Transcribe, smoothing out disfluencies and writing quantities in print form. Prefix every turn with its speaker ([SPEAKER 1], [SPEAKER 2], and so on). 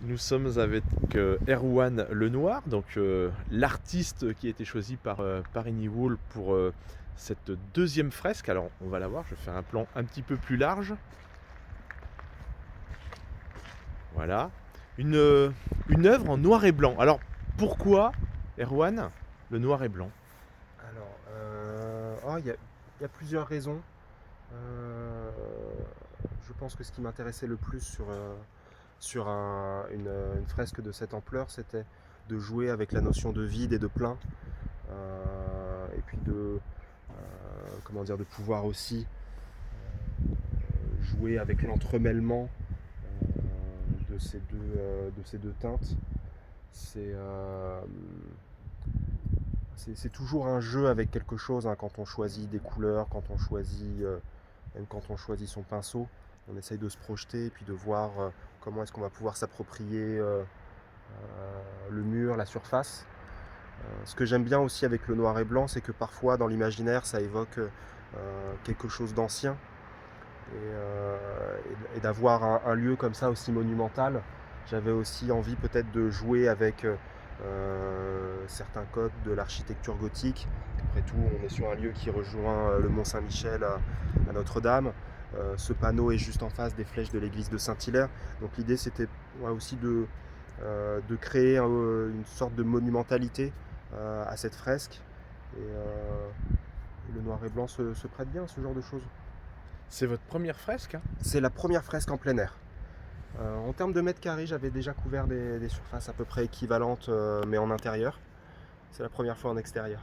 [SPEAKER 1] Nous sommes avec Erwan Lenoir, donc l'artiste qui a été choisi par Parini Wool pour cette deuxième fresque. Alors on va la voir, je vais faire un plan un petit peu plus large. Voilà. Une œuvre en noir et blanc. Alors pourquoi, Erwan, le noir et blanc?
[SPEAKER 2] Alors, il y a plusieurs raisons. Euh, je pense que ce qui m'intéressait le plus sur une fresque de cette ampleur, c'était de jouer avec la notion de vide et de plein, et puis comment dire, de pouvoir aussi jouer avec l'entremêlement de ces deux teintes. C'est euh, c'est toujours un jeu avec quelque chose, hein, quand on choisit des couleurs, même quand on choisit son pinceau, on essaye de se projeter et puis de voir comment est-ce qu'on va pouvoir s'approprier le mur, la surface. Ce que j'aime bien aussi avec le noir et blanc, c'est que parfois dans l'imaginaire, ça évoque quelque chose d'ancien. Et d'avoir un lieu comme ça aussi monumental, j'avais aussi envie peut-être de jouer avec certains codes de l'architecture gothique. Après tout, on est sur un lieu qui rejoint le Mont Saint-Michel à Notre-Dame. Ce panneau est juste en face des flèches de l'église de Saint-Hilaire. Donc l'idée, c'était aussi de créer une sorte de monumentalité à cette fresque. Et le noir et blanc se prête bien à ce genre de choses.
[SPEAKER 1] C'est votre première fresque, hein?
[SPEAKER 2] C'est la première fresque en plein air. En termes de mètres carrés, j'avais déjà couvert des surfaces à peu près équivalentes, mais en intérieur. C'est la première fois en extérieur.